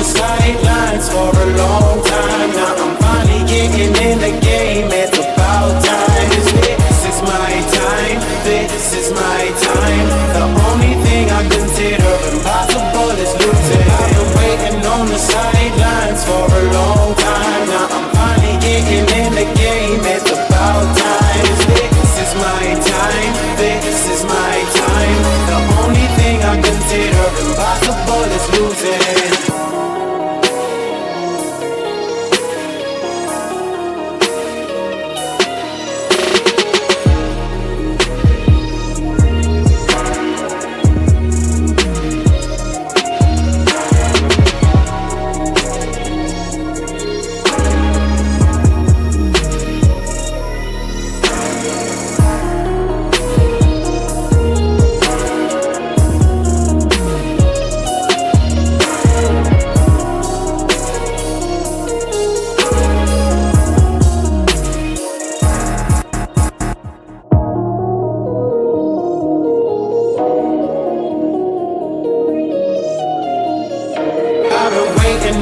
the sidelines for a long time. Now I'm finally getting in the game. It's about time. This is my time. This is my time. The only thing I consider impossible is losing. I've been waiting on the sidelines for a long time. Now I'm finally getting in the game. It's about time. This is my time. This is my time. The only thing I consider impossible is losing.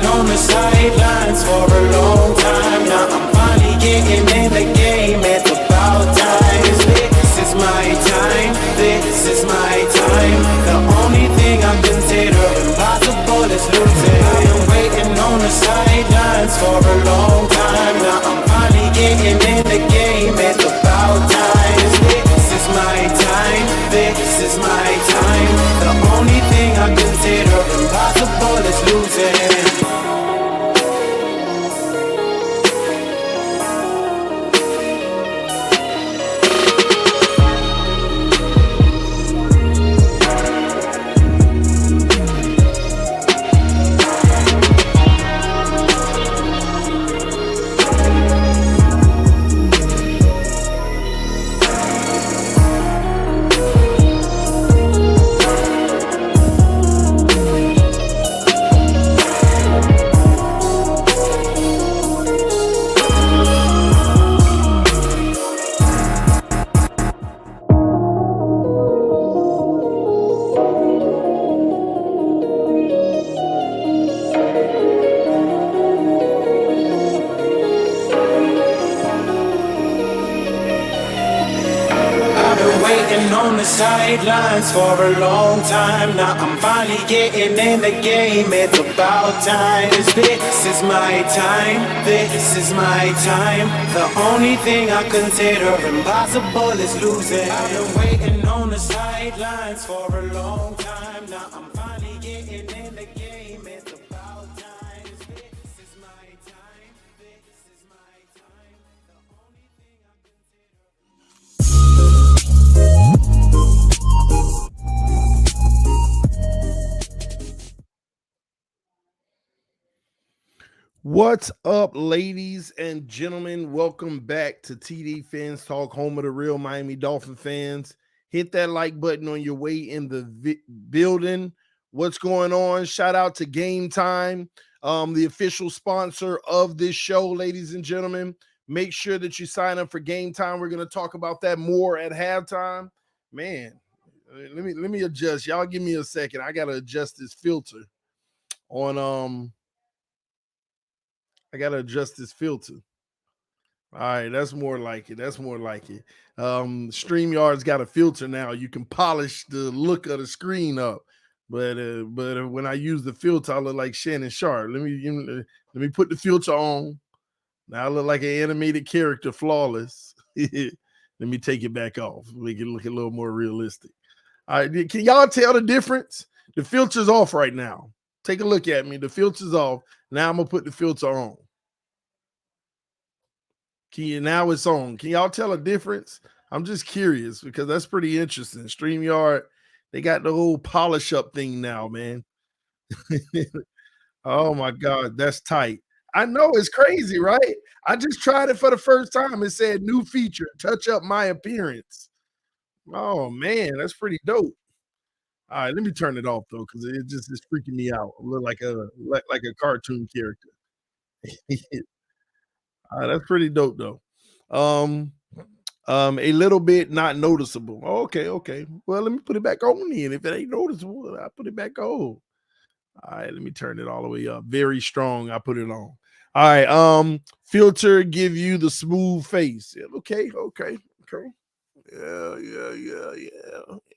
On the sidelines for a long time. Now I'm finally getting in the game. It's about time. This is my time. This is my time. The only thing I consider impossible is losing. I've been waiting on the sidelines for a long time. Now I'm finally getting in the game. It's about time. This is my time. This is my time. The only thing I consider impossible is losing. On the sidelines for a long time. Now I'm finally getting in the game. It's about time. This is my time. This is my time. The only thing I consider impossible is losing. I've been waiting on the sidelines for a long time. Now I'm finally getting in the game. It's about time. This is my time. This is my time. The only thing I What's up, ladies and gentlemen? Welcome back to TDPHINSTALK, home of the real Miami Dolphin fans. Hit that like button on your way in the building. What's going on? Shout out to Game Time, the official sponsor of this show, ladies and gentlemen. Make sure that you sign up for Game Time. We're going to talk about that more at halftime. Man, let me adjust. Y'all give me a second. I got to adjust this filter on I gotta adjust this filter. All right, that's more like it. That's more like it. StreamYard's got a filter now. You can polish the look of the screen up, but when I use the filter, I look like Shannon Sharp. Let me put the filter on. Now I look like an animated character, flawless. Let me take it back off. Make it look a little more realistic. All right, can y'all tell the difference? The filter's off right now. Take a look at me. The filter's off. Now I'm gonna put the filter on. Now it's on. Can y'all tell a difference? I'm just curious because that's pretty interesting. StreamYard, they got the whole polish up thing now, man. Oh my God, that's tight. I know it's crazy, right? I just tried it for the first time. It said new feature, touch up my appearance. Oh man, that's pretty dope. All right, let me turn it off though, because it just is freaking me out. I look like a cartoon character. That's pretty dope though. A little bit not noticeable. Okay. Well, let me put it back on then. If it ain't noticeable, I put it back on. All right, let me turn it all the way up. Very strong. I put it on. All right. Filter give you the smooth face. Yeah, okay.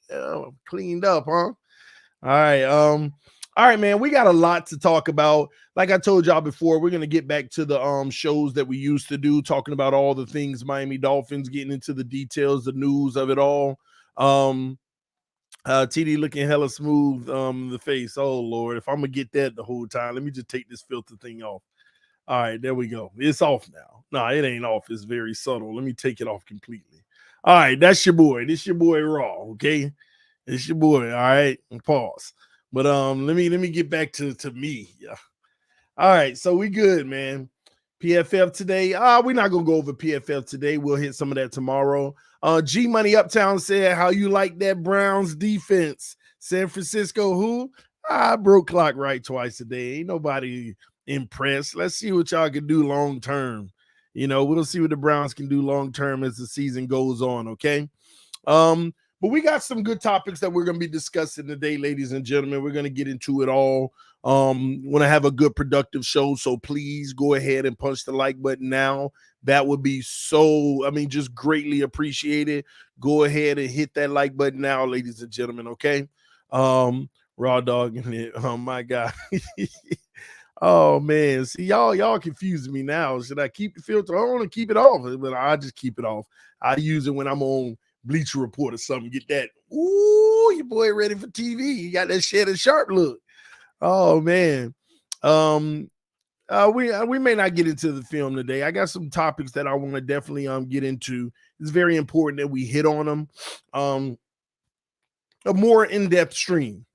Yeah. Cleaned up, huh? All right, man. We got a lot to talk about. Like I told y'all before, we're gonna get back to the shows that we used to do, talking about all the things Miami Dolphins, getting into the details, the news of it all. TD looking hella smooth, the face. Oh Lord, if I'm gonna get that the whole time, let me just take this filter thing off. All right, there we go. It's off now. No, it ain't off. It's very subtle. Let me take it off completely. All right, that's your boy. This your boy Raw. Okay, it's your boy. All right, and pause. But let me get back to me. Yeah. All right, so we good, man. PFF today. We're not gonna go over PFF today. We'll hit some of that tomorrow. G Money Uptown said, "How you like that Browns defense?" San Francisco, who? I broke clock right twice a day. Ain't nobody impressed. Let's see what y'all can do long term. We'll see what the Browns can do long term as the season goes on. Okay. But we got some good topics that we're going to be discussing today, ladies and gentlemen. We're going to get into it all. Want to have a good, productive show. So please go ahead and punch the like button now. That would be just greatly appreciated. Go ahead and hit that like button now, ladies and gentlemen. Okay. Raw dog in it. Oh my God. Oh man. See, y'all confusing me now. Should I keep the filter on or keep it off? But I just keep it off. I use it when I'm on Bleacher Report or something. Get that. Ooh, your boy ready for TV. You got that Shannon Sharp look. Oh man. We may not get into the film today. I got some topics that I want to definitely get into. It's very important that we hit on them. A more in-depth stream.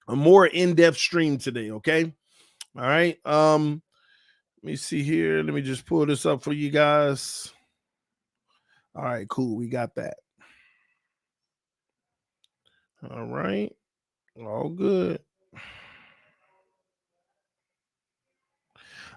Today, okay? All right. Let me see here. Let me just pull this up for you guys. All right, cool. We got that. All right. All good.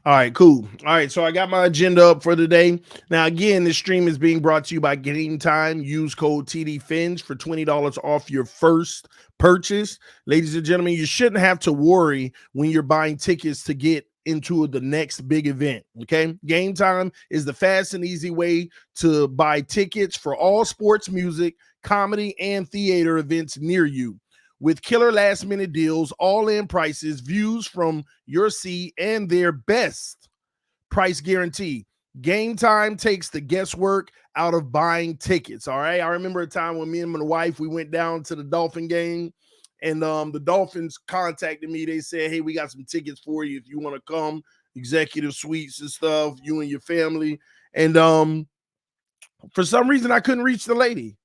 All right, cool. All right, so I got my agenda up for today. Now, again, this stream is being brought to you by Game Time. Use code TDFINS for $20 off your first purchase. Ladies and gentlemen, you shouldn't have to worry when you're buying tickets to get into the next big event. Okay. Game Time is the fast and easy way to buy tickets for all sports, music, comedy, and theater events near you. With killer last minute deals, all in prices, views from your seat, and their best price guarantee. Game Time takes the guesswork out of buying tickets. All right. I remember a time when me and my wife, we went down to the Dolphin game, and the Dolphins contacted me. They said, "Hey, we got some tickets for you if you want to come, executive suites and stuff, you and your family." And for some reason, I couldn't reach the lady.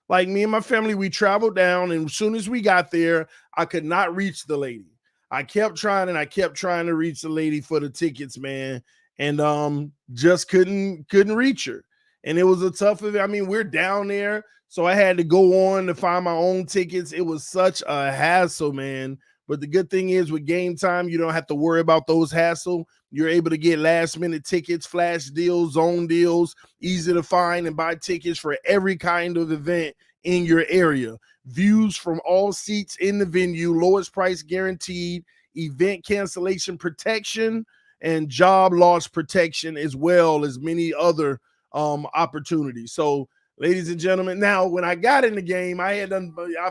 Like, me and my family, we traveled down, and as soon as we got there, I could not reach the lady. I kept trying to reach the lady for the tickets, man, and just couldn't reach her. And it was a tough event. I mean, we're down there, so I had to go on to find my own tickets. It was such a hassle, man. But the good thing is, with Game Time, you don't have to worry about those hassle. You're able to get last minute tickets, flash deals, zone deals, easy to find and buy tickets for every kind of event in your area. Views from all seats in the venue, lowest price guaranteed, event cancellation protection, and job loss protection, as well as many other opportunities. So, ladies and gentlemen, now when I got in the game, I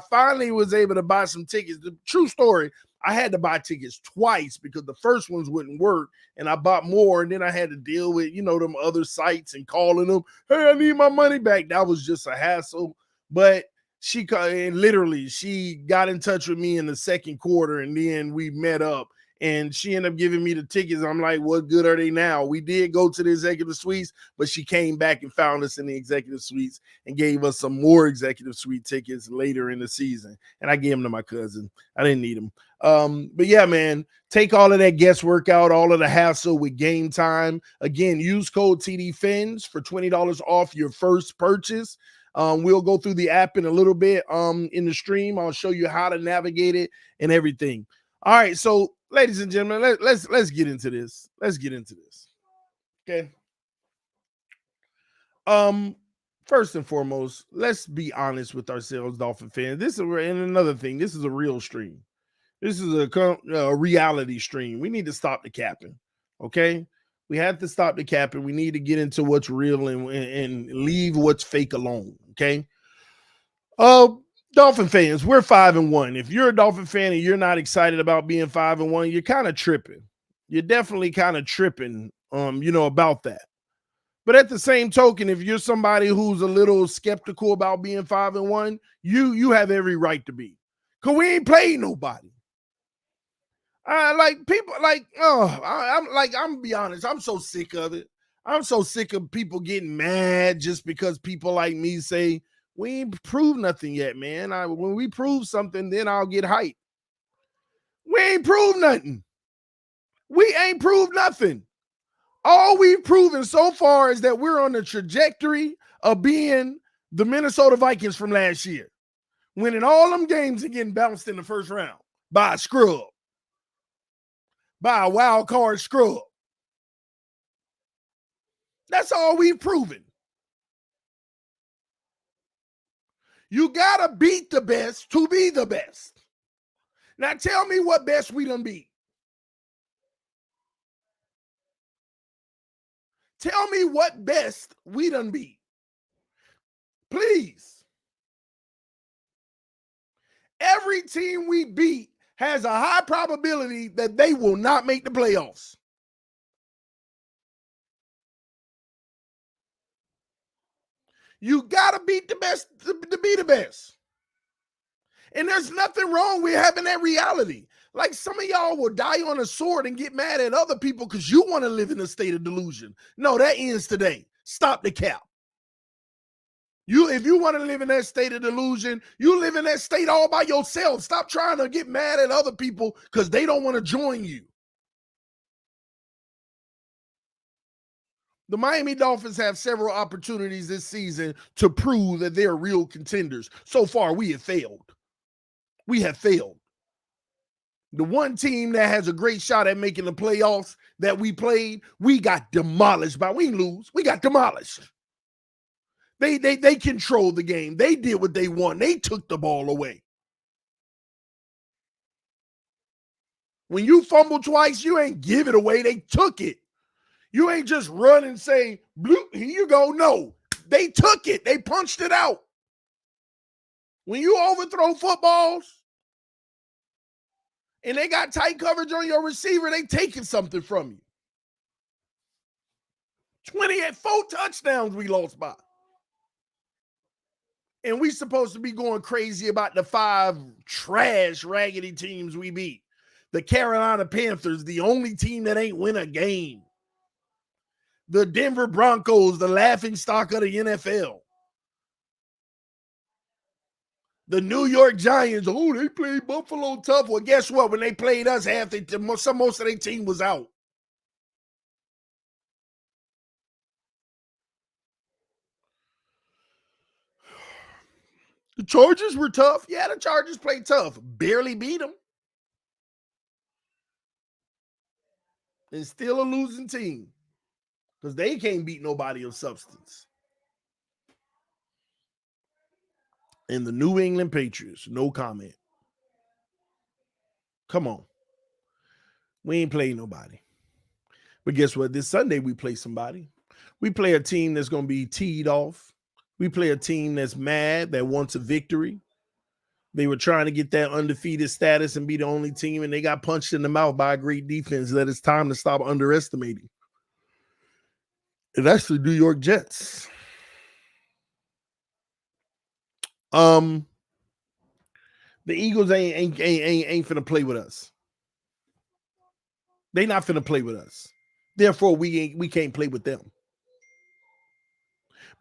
finally was able to buy some tickets. The true story, I had to buy tickets twice because the first ones wouldn't work, and I bought more, and then I had to deal with, them other sites and calling them, "Hey, I need my money back." That was just a hassle. But she got in touch with me in the second quarter, and then we met up, and she ended up giving me the tickets. I'm like, what good are they now? We did go to the executive suites, but she came back and found us in the executive suites and gave us some more executive suite tickets later in the season. And I gave them to my cousin. I didn't need them. But yeah, man, take all of that guesswork out, all of the hassle with Game Time. Again, use code TDFINS for $20 off your first purchase. We'll go through the app in a little bit in the stream. I'll show you how to navigate it and everything. All right, so ladies and gentlemen, let's get into this. Okay. First and foremost, let's be honest with ourselves, Dolphin fans. And another thing, this is a real stream. This is a reality stream. We need to stop the capping. Okay. We have to stop the capping. We need to get into what's real and leave what's fake alone. Okay. Dolphin fans, we're 5-1. If you're a Dolphin fan and you're not excited about being 5-1, you're kind of tripping. You're definitely kind of tripping, about that. But at the same token, if you're somebody who's a little skeptical about being 5-1, you have every right to be. Cause we ain't played nobody. I'm gonna be honest, I'm so sick of it. I'm so sick of people getting mad just because people like me say we ain't proved nothing yet, man. When we prove something, then I'll get hyped. We ain't proved nothing. We ain't proved nothing. All we've proven so far is that we're on the trajectory of being the Minnesota Vikings from last year, winning all them games and getting bounced in the first round by a scrub. By a wild card scrub. That's all we've proven. You gotta beat the best to be the best. Now tell me what best we done beat. Tell me what best we done beat. Please. Every team we beat has a high probability that they will not make the playoffs. You got to beat the best to be the best. And there's nothing wrong with having that reality. Like some of y'all will die on a sword and get mad at other people because you want to live in a state of delusion. No, that ends today. Stop the cap. If you want to live in that state of delusion, you live in that state all by yourself. Stop trying to get mad at other people because they don't want to join you. The Miami Dolphins have several opportunities this season to prove that they're real contenders. So far, we have failed. We have failed. The one team that has a great shot at making the playoffs that we played, we got demolished by. We didn't lose. We got demolished. They controlled the game. They did what they want. They took the ball away. When you fumble twice, you ain't give it away. They took it. You ain't just run and say, bloop, here you go. No, they took it. They punched it out. When you overthrow footballs and they got tight coverage on your receiver, they taking something from you. 4 touchdowns we lost by. And we supposed to be going crazy about the 5 trash, raggedy teams we beat. The Carolina Panthers, the only team that ain't win a game. The Denver Broncos, the laughingstock of the NFL. The New York Giants, they played Buffalo tough. Well, guess what? When they played us, most of their team was out. The Chargers were tough. Yeah, the Chargers played tough. Barely beat them. And still a losing team. Because they can't beat nobody of substance. And the New England Patriots, no comment. Come on. We ain't playing nobody. But guess what? This Sunday we play somebody. We play a team that's going to be teed off. We play a team that's mad, that wants a victory. They were trying to get that undefeated status and be the only team, and they got punched in the mouth by a great defense that it's time to stop underestimating. And that's the New York Jets. The Eagles ain't finna play with us. They not finna play with us. Therefore, we can't play with them.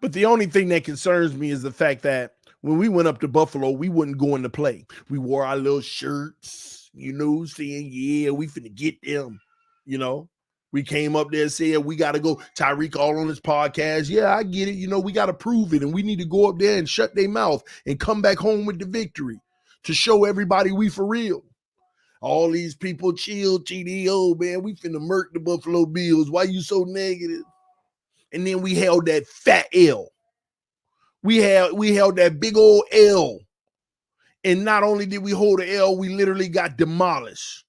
But the only thing that concerns me is the fact that when we went up to Buffalo, we wouldn't go into play. We wore our little shirts, saying, yeah, we finna get them, We came up there and said, we got to go. Tyreek all on his podcast. Yeah, I get it. We got to prove it. And we need to go up there and shut their mouth and come back home with the victory to show everybody we for real. All these people chill, TDO, man. We finna murk the Buffalo Bills. Why you so negative? And then we held that fat L. We held that big old L And not only did we hold the L, we literally got demolished.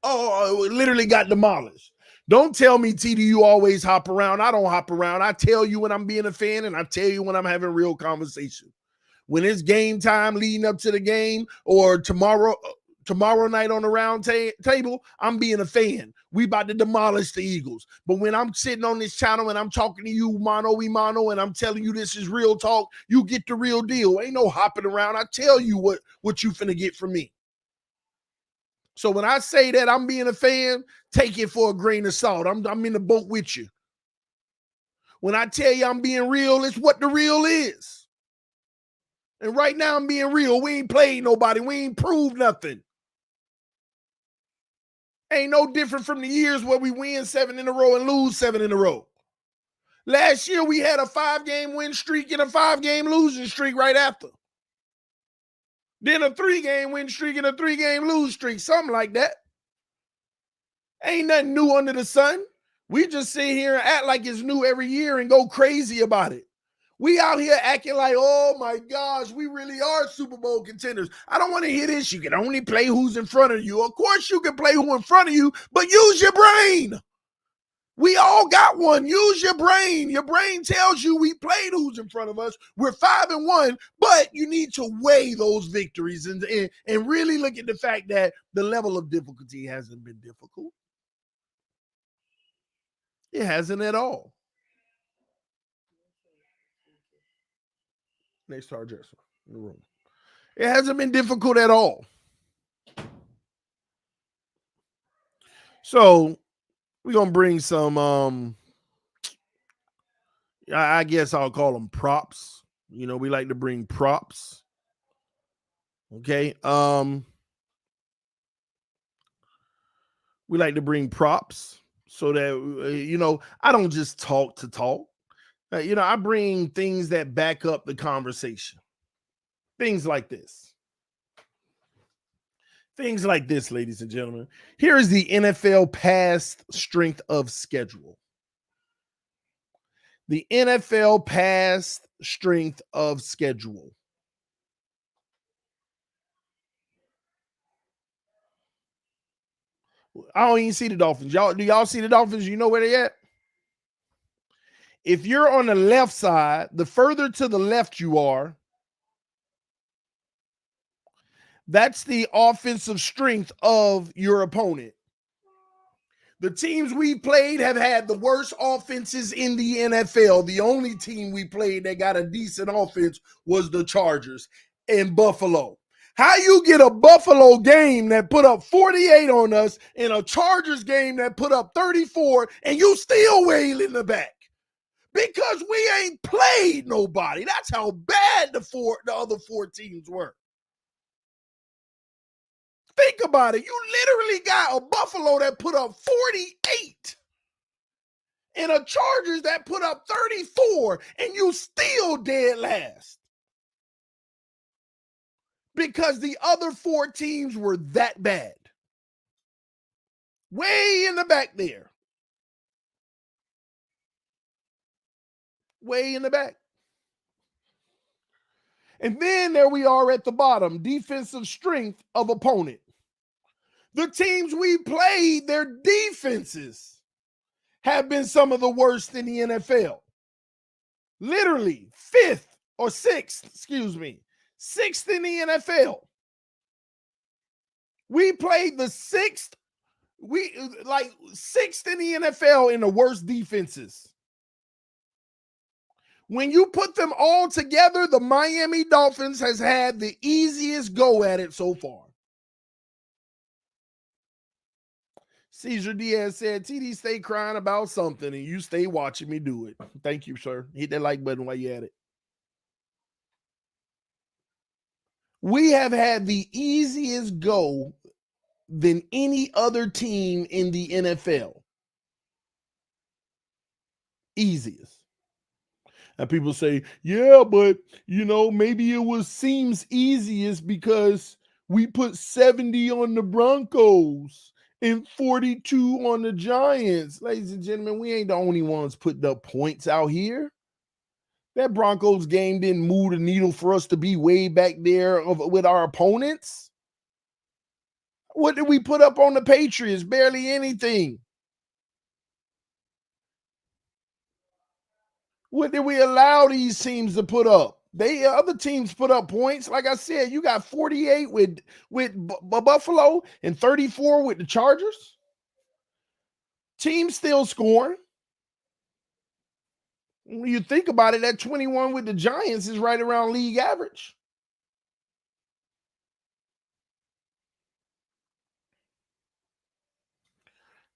Oh, we literally got demolished. Don't tell me, TD, you always hop around. I don't hop around. I tell you when I'm being a fan, and I tell you when I'm having real conversation. When it's game time leading up to the game, or tomorrow night on the round table, I'm being a fan. We about to demolish the Eagles. But when I'm sitting on this channel and I'm talking to you mano y mano, and I'm telling you this is real talk, you get the real deal. Ain't no hopping around. I tell you what you finna get from me. So when I say that I'm being a fan, take it for a grain of salt. I'm in the boat with you. When I tell you I'm being real, it's what the real is. And right now I'm being real. We ain't played nobody. We ain't proved nothing. Ain't no different from the years where we win 7 in a row and lose 7 in a row. Last year we had a 5-game win streak and a 5-game losing streak right after. Then a 3-game win streak and a 3-game lose streak, something like that. Ain't nothing new under the sun. We just sit here and act like it's new every year and go crazy about it. We out here acting like, oh my gosh, we really are Super Bowl contenders. I don't want to hear this. You can only play who's in front of you. Of course you can play who in front of you, but use your brain. We all got one. Use your brain. Your brain tells you we played who's in front of us. We're 5-1, but you need to weigh those victories and really look at the fact that the level of difficulty hasn't been difficult. It hasn't at all. Next to our dresser in the room. It hasn't been difficult at all. So we're going to bring some, I guess I'll call them props. You know, we like to bring props. Okay. We like to bring props so that, you know, I don't just talk to talk. You know, I bring things that back up the conversation. Things like this. Things like this, ladies and gentlemen. Here is the NFL past strength of schedule. The NFL past strength of schedule. I don't even see the Dolphins. Do y'all see the Dolphins? You know where they at? If you're on the left side, the further to the left you are, that's the offensive strength of your opponent. The teams we played have had the worst offenses in the NFL. The only team we played that got a decent offense was the Chargers and Buffalo. How you get a Buffalo game that put up 48 on us and a Chargers game that put up 34 and you still wail in the back? Because we ain't played nobody. That's how bad the other 4 teams were. Think about it. You literally got a Buffalo that put up 48 and a Chargers that put up 34, and you still dead last. Because the other 4 teams were that bad. Way in the back there. Way in the back. And then there we are at the bottom, defensive strength of opponent. The teams we played, their defenses have been some of the worst in the NFL. Literally 6th in the NFL. We played the 6th, 6th in the NFL in the worst defenses. When you put them all together, the Miami Dolphins has had the easiest go at it so far. Cesar Diaz said, TD, stay crying about something and you stay watching me do it. Thank you, sir. Hit that like button while you're at it. We have had the easiest go than any other team in the NFL. Easiest. And people say, yeah, but, you know, maybe it seems easiest because we put 70 on the Broncos and 42 on the Giants. Ladies and gentlemen, we ain't the only ones putting up points out here. That Broncos game didn't move the needle for us to be way back there with our opponents. What did we put up on the Patriots? Barely anything. What did we allow these teams to put up? Other teams put up points. Like I said, you got 48 with Buffalo and 34 with the Chargers. Teams still scoring. When you think about it, that 21 with the Giants is right around league average.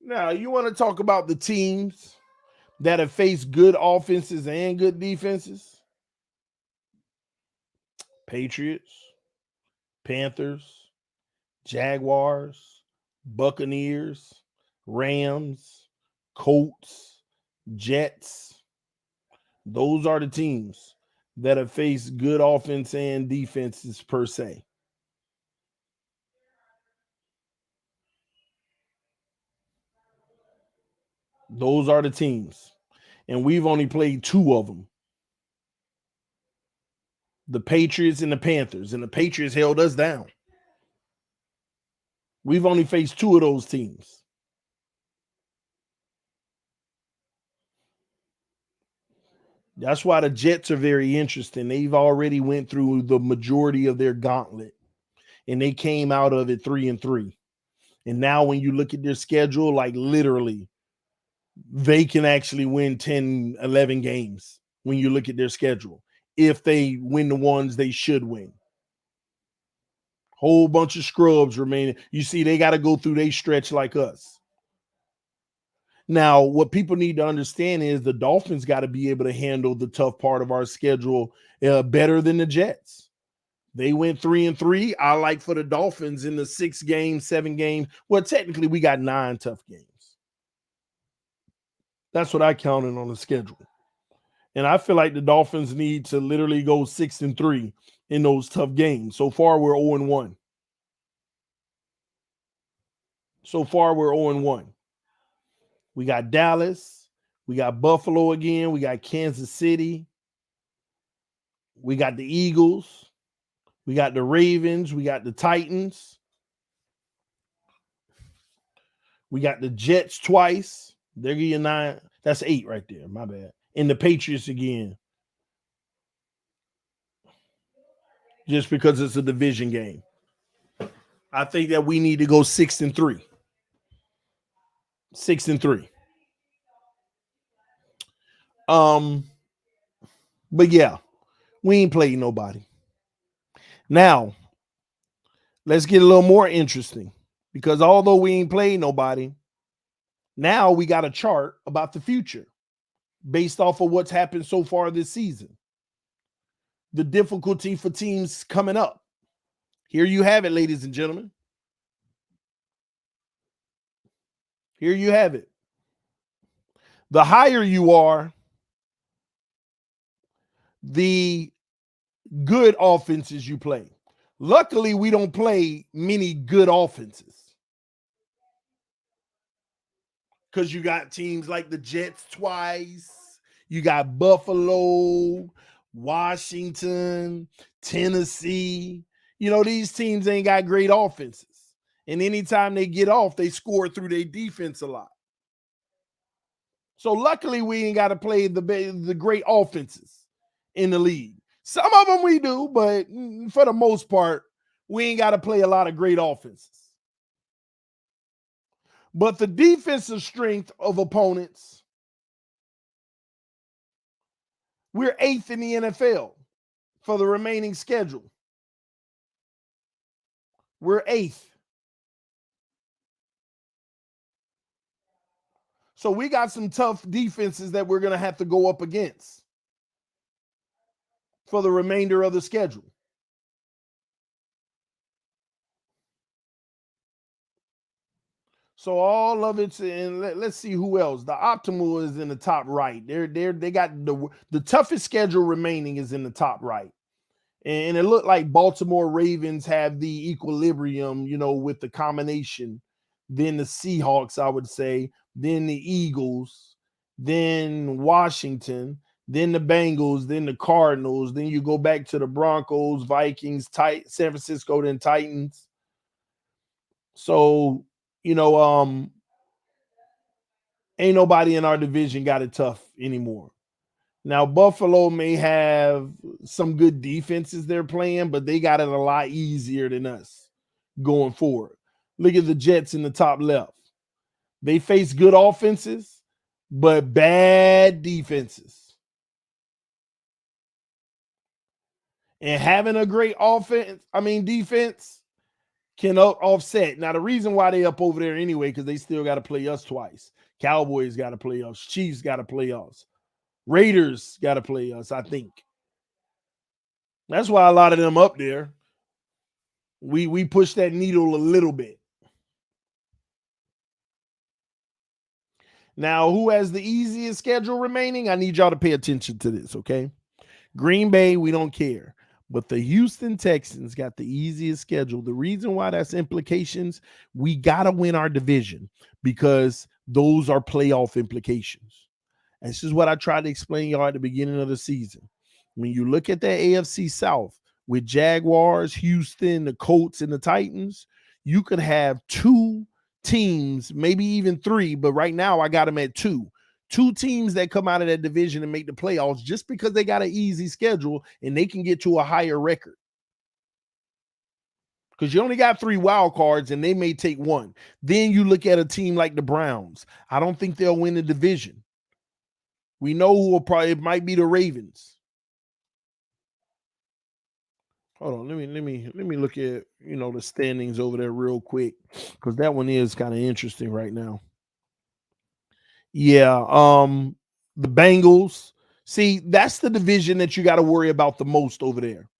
Now, you want to talk about the teams that have faced good offenses and good defenses? Patriots, Panthers, Jaguars, Buccaneers, Rams, Colts, Jets. Those are the teams that have faced good offense and defenses per se. Those are the teams. And we've only played two of them. The Patriots and the Panthers. And the Patriots held us down. We've only faced two of those teams. That's why the Jets are very interesting. They've already went through the majority of their gauntlet. And they came out of it 3-3. And now when you look at their schedule, like literally, they can actually win 10, 11 games when you look at their schedule. If they win the ones they should win. Whole bunch of scrubs remaining. You see, they got to go through their stretch like us. Now, what people need to understand is the Dolphins got to be able to handle the tough part of our schedule better than the Jets. They went 3-3. I like for the Dolphins in the 6 games, 7 games. Well, technically, we got 9 tough games. That's what I counted on the schedule. And I feel like the Dolphins need to literally go 6-3 in those tough games. So far, we're 0-1. So far, we're 0-1. We got Dallas. We got Buffalo again. We got Kansas City. We got the Eagles. We got the Ravens. We got the Titans. We got the Jets twice. They're giving you 9. That's 8 right there. My bad. And the Patriots again. Just because it's a division game. I think that we need to go 6-3. 6-3. But yeah, we ain't played nobody. Now, let's get a little more interesting. Because although we ain't played nobody, now we got a chart about the future based off of what's happened so far this season. The difficulty for teams coming up. Here you have it, ladies and gentlemen. Here you have it. The higher you are, the good offenses you play. Luckily, we don't play many good offenses. Because you got teams like the Jets twice. You got Buffalo, Washington, Tennessee. You know, these teams ain't got great offenses. And anytime they get off, they score through their defense a lot. So luckily, we ain't got to play the great offenses in the league. Some of them we do, but for the most part, we ain't got to play a lot of great offenses. But the defensive strength of opponents, we're 8th in the NFL for the remaining schedule. We're 8th. So we got some tough defenses that we're going to have to go up against for the remainder of the schedule. So all of it's in. Let's see who else. The optimal is in the top right. They got the toughest schedule remaining is in the top right. And it looked like Baltimore Ravens have the equilibrium, you know, with the combination. Then the Seahawks, I would say. Then the Eagles. Then Washington. then the Bengals, then the Cardinals, then you go back to the Broncos, Vikings, San Francisco, then Titans. So, ain't nobody in our division got it tough anymore. Now, Buffalo may have some good defenses they're playing, but they got it a lot easier than us going forward. Look at the Jets in the top left. They face good offenses, but bad defenses. And having a great defense can offset. Now, the reason why they up over there anyway, because they still got to play us twice. Cowboys got to play us. Chiefs got to play us. Raiders got to play us, I think. That's why a lot of them up there. We push that needle a little bit. Now, who has the easiest schedule remaining? I need y'all to pay attention to this, okay? Green Bay, we don't care. But the Houston Texans got the easiest schedule. The reason why that's implications, we got to win our division because those are playoff implications. And this is what I tried to explain y'all at the beginning of the season. When you look at that AFC South with Jaguars, Houston, the Colts, and the Titans, you could have two teams, maybe even three, but right now I got them at two. Two teams that come out of that division and make the playoffs just because they got an easy schedule and they can get to a higher record. Because you only got 3 wild cards and they may take one. Then you look at a team like the Browns. I don't think they'll win the division. We know who will probably, it might be the Ravens. Hold on, let me look at the standings over there real quick because that one is kind of interesting right now. Yeah, the Bengals. See, that's the division that you got to worry about the most over there.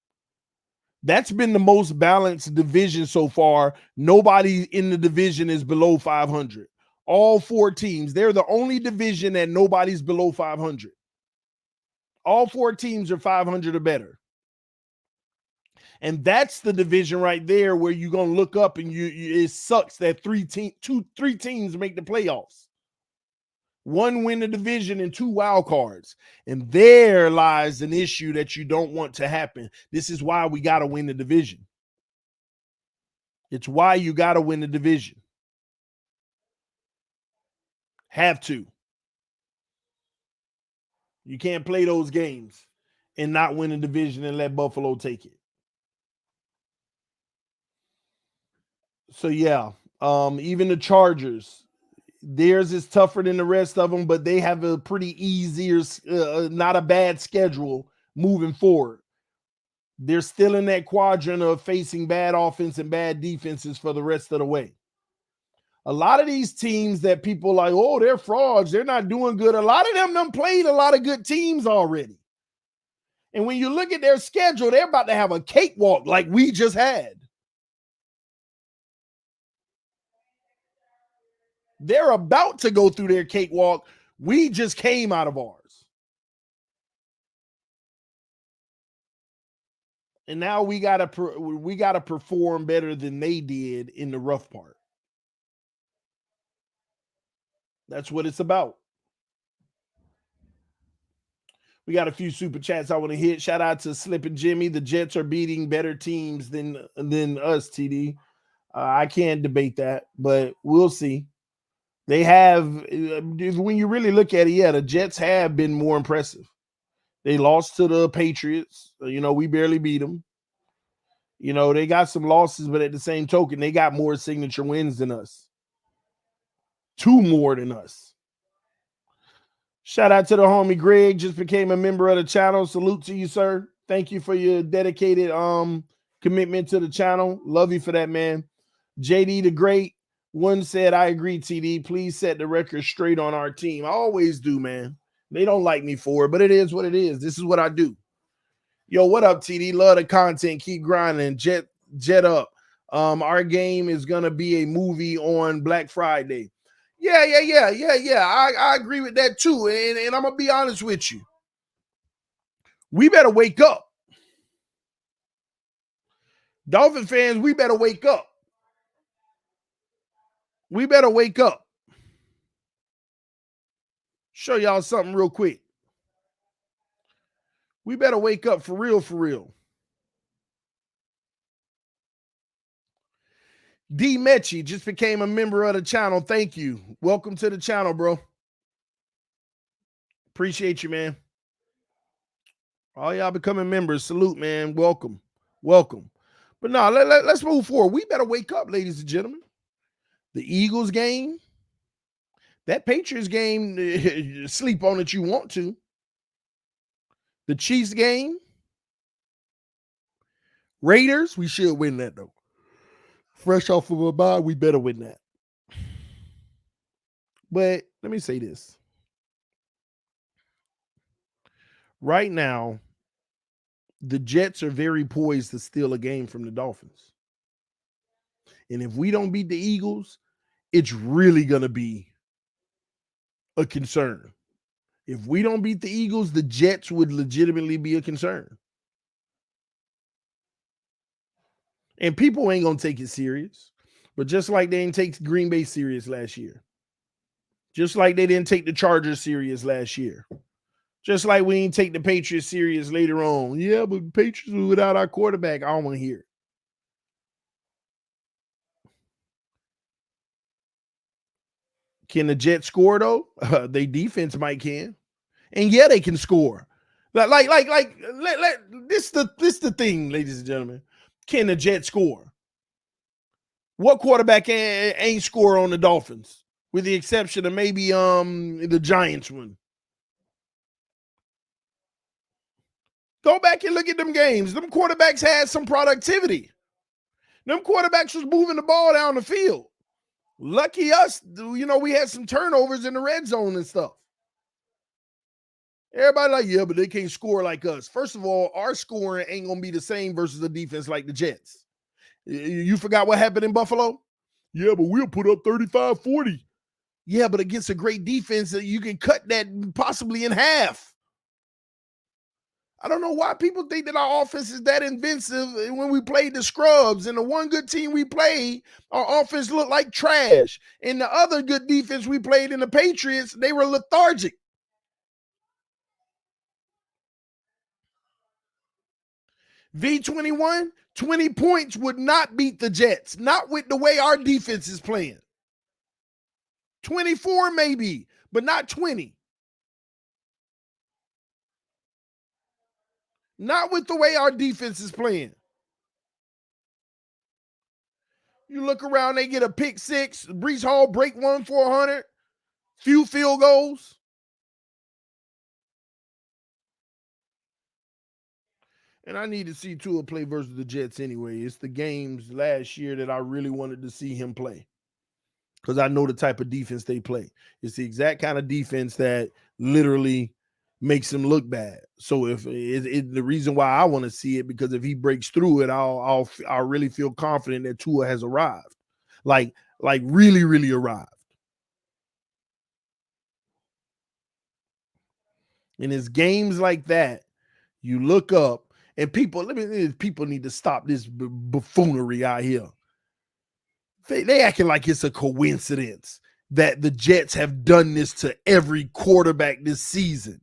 That's been the most balanced division so far. Nobody in the division is below 500. All 4 teams, they're the only division that nobody's below 500. All 4 teams are 500 or better. And that's the division right there where you're going to look up and it sucks that 3 teams make the playoffs. 1 win the division and 2 wild cards. And there lies an issue that you don't want to happen. This is why we got to win the division. It's why you got to win the division. Have to. You can't play those games and not win the division and let Buffalo take it. So, yeah, even the Chargers, theirs is tougher than the rest of them, but they have a pretty easier, not a bad schedule moving forward. They're still in that quadrant of facing bad offense and bad defenses for the rest of the way. A lot of these teams that people like, oh, they're frauds, they're not doing good. A lot of them played a lot of good teams already. And when you look at their schedule, they're about to have a cakewalk like we just had. They're about to go through their cakewalk. We just came out of ours. And now we gotta perform better than they did in the rough part. That's what it's about. We got a few super chats I want to hit. Shout out to Slip and Jimmy. The Jets are beating better teams than us, TD. I can't debate that, but we'll see. They have, when you really look at it, yeah, the Jets have been more impressive. They lost to the Patriots. We barely beat them. They got some losses, but at the same token, they got more signature wins than us. 2 more than us. Shout out to the homie Greg, just became a member of the channel. Salute to you, sir. Thank you for your dedicated commitment to the channel. Love you for that, man. JD the Great one said, I agree, TD. Please set the record straight on our team. I always do, man. They don't like me for it, but it is what it is. This is what I do. Yo, what up, TD? Love the content. Keep grinding. Jet up. Our game is gonna be a movie on Black Friday. Yeah. I agree with that too. And I'm gonna be honest with you. We better wake up. Dolphin fans, we better wake up. We better wake up. Show y'all something real quick. We better wake up for real, for real. D Mechie just became a member of the channel. Thank you. Welcome to the channel, bro. Appreciate you, man. All y'all becoming members. Salute, man. Welcome. Welcome. But no, let's move forward. We better wake up, ladies and gentlemen. The Eagles game, that Patriots game, sleep on it you want to. The Chiefs game, Raiders, we should win that though. Fresh off of a bye, we better win that. But let me say this. Right now, the Jets are very poised to steal a game from the Dolphins. And if we don't beat the Eagles, it's really going to be a concern. If we don't beat the Eagles, the Jets would legitimately be a concern. And people ain't going to take it serious. But just like they didn't take Green Bay serious last year. Just like they didn't take the Chargers serious last year. Just like we didn't take the Patriots serious later on. Yeah, but Patriots were without our quarterback. I don't want to hear it. Can the Jets score though? They defense might can, and yeah, they can score. This the thing, ladies and gentlemen. Can the Jets score? What quarterback ain't score on the Dolphins, with the exception of maybe the Giants one? Go back and look at them games. Them quarterbacks had some productivity. Them quarterbacks was moving the ball down the field. Lucky us, we had some turnovers in the red zone and stuff. Everybody like, yeah, but they can't score like us. First of all, our scoring ain't going to be the same versus a defense like the Jets. You forgot what happened in Buffalo? Yeah, but we'll put up 35-40. Yeah, but against a great defense, you can cut that possibly in half. I don't know why people think that our offense is that invincive. When we played the scrubs and the one good team we played, our offense looked like trash. And the other good defense we played in the Patriots, they were lethargic. V21, 20 points would not beat the Jets, not with the way our defense is playing. 24 maybe, but not 20. Not with the way our defense is playing. You look around, they get a pick six. Brees Hall break one for 100. Few field goals. And I need to see Tua play versus the Jets anyway. It's the games last year that I really wanted to see him play. Because I know the type of defense they play. It's the exact kind of defense that literally makes him look bad. So if the reason why I want to see it, because if he breaks through it, I'll really feel confident that Tua has arrived, like really, really arrived. And it's games like that you look up and people need to stop this buffoonery out here. They acting like it's a coincidence that the Jets have done this to every quarterback this season.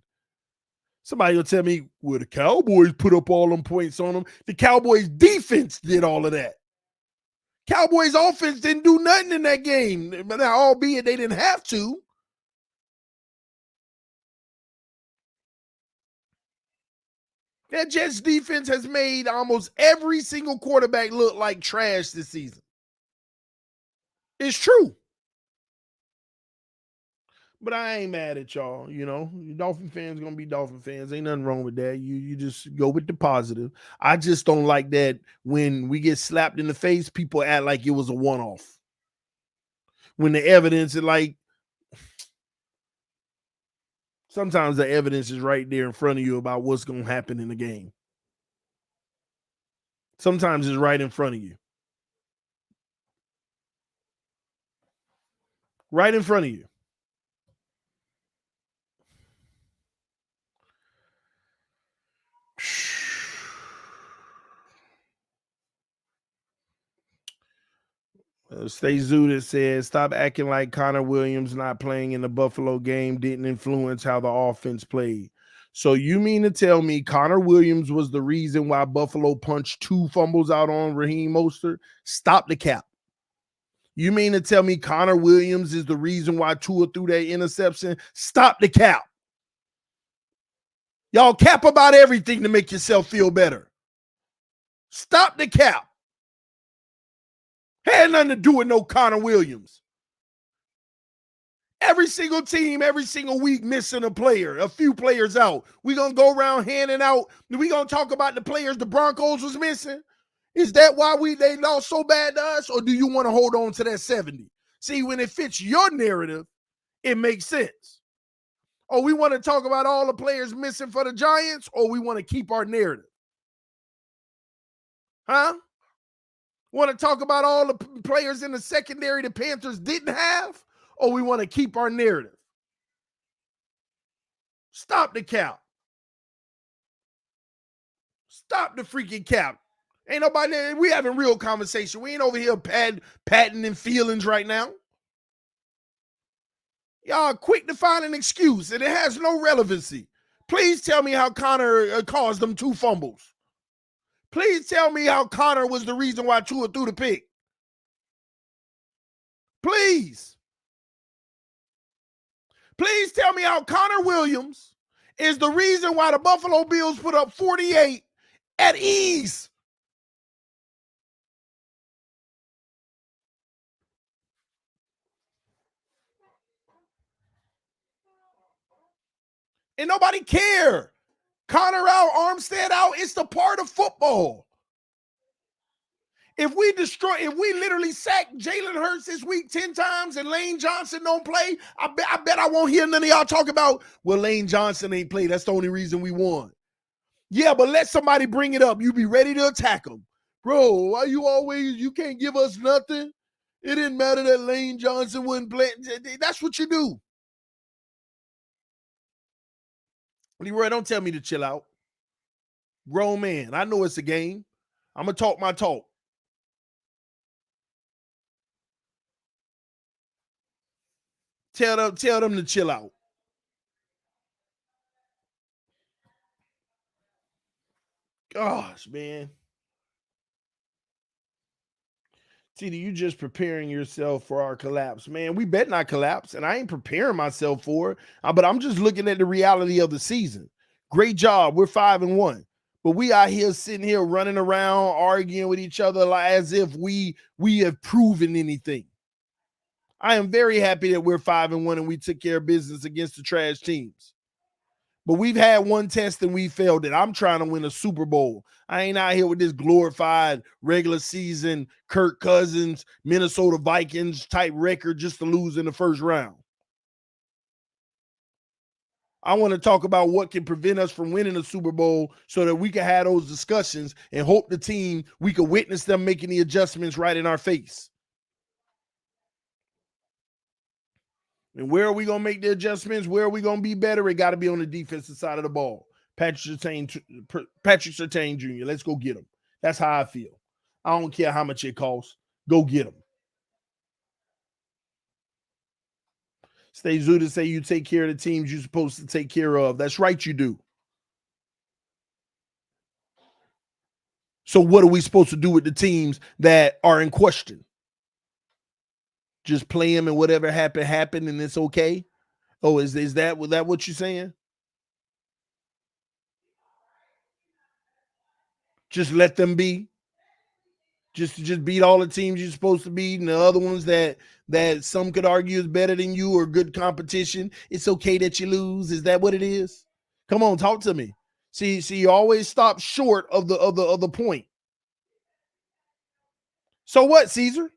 Somebody will tell me, well, the Cowboys put up all them points on them. The Cowboys defense did all of that. Cowboys offense didn't do nothing in that game, but albeit they didn't have to. That Jets defense has made almost every single quarterback look like trash this season. It's true. But I ain't mad at y'all, Dolphin fans gonna be Dolphin fans. Ain't nothing wrong with that. You just go with the positive. I just don't like that when we get slapped in the face, people act like it was a one-off. When the evidence is like, sometimes the evidence is right there in front of you about what's gonna happen in the game. Sometimes it's right in front of you. Right in front of you. Stay Zooted says, stop acting like Connor Williams not playing in the Buffalo game didn't influence how the offense played. So you mean to tell me Connor Williams was the reason why Buffalo punched 2 fumbles out on Raheem Mostert? Stop the cap. You mean to tell me Connor Williams is the reason why Tua threw that interception? Stop the cap. Y'all cap about everything to make yourself feel better. Stop the cap. Had nothing to do with no Connor Williams. Every single team, every single week missing a player, a few players out. We're going to go around handing out. We're going to talk about the players the Broncos was missing. Is that why they lost so bad to us? Or do you want to hold on to that 70? See, when it fits your narrative, it makes sense. Or we want to talk about all the players missing for the Giants, or we want to keep our narrative? Huh? Want to talk about all the players in the secondary the Panthers didn't have, or we want to keep our narrative? Stop the cap. Stop the freaking cap. Ain't nobody, we having real conversation. We ain't over here patting and feelings right now. Y'all quick to find an excuse, and it has no relevancy. Please tell me how Connor caused them 2 fumbles. Please tell me how Connor was the reason why Tua threw the pick. Please. Please tell me how Connor Williams is the reason why the Buffalo Bills put up 48 at ease. And nobody care. Connor out, Armstead out, it's the part of football. If we literally sack Jalen Hurts this week 10 times and Lane Johnson don't play, I bet I won't hear none of y'all talk about, well, Lane Johnson ain't played. That's the only reason we won. Yeah, but let somebody bring it up. You be ready to attack them. Bro, why you can't give us nothing? It didn't matter that Lane Johnson wouldn't play. That's what you do. Leroy, don't tell me to chill out. Grown man, I know it's a game. I'm going to talk my talk. Tell them to chill out. Gosh, man. TD, you just preparing yourself for our collapse. Man, we bet not collapse, and I ain't preparing myself for it, but I'm just looking at the reality of the season. Great job. We're 5-1. But we out here sitting here running around, arguing with each other like as if we have proven anything. I am very happy that we're 5-1 and we took care of business against the trash teams. But we've had one test and we failed it. I'm trying to win a Super Bowl. I ain't out here with this glorified regular season Kirk Cousins, Minnesota Vikings type record just to lose in the first round. I want to talk about what can prevent us from winning a Super Bowl so that we can have those discussions and hope the team, we can witness them making the adjustments right in our face. And where are we going to make the adjustments? Where are we going to be better? It got to be on the defensive side of the ball. Patrick Surtain Jr., let's go get him. That's how I feel. I don't care how much it costs. Go get him. Stay Zuda say you take care of the teams you're supposed to take care of. That's right, you do. So what are we supposed to do with the teams that are in question? Just play them and whatever happened and it's okay? Oh, is that what you're saying? Just let them be? Just beat all the teams you're supposed to beat and the other ones that some could argue is better than you or good competition. It's okay that you lose. Is that what it is? Come on, talk to me. See, you always stop short of the point. So what, Caesar?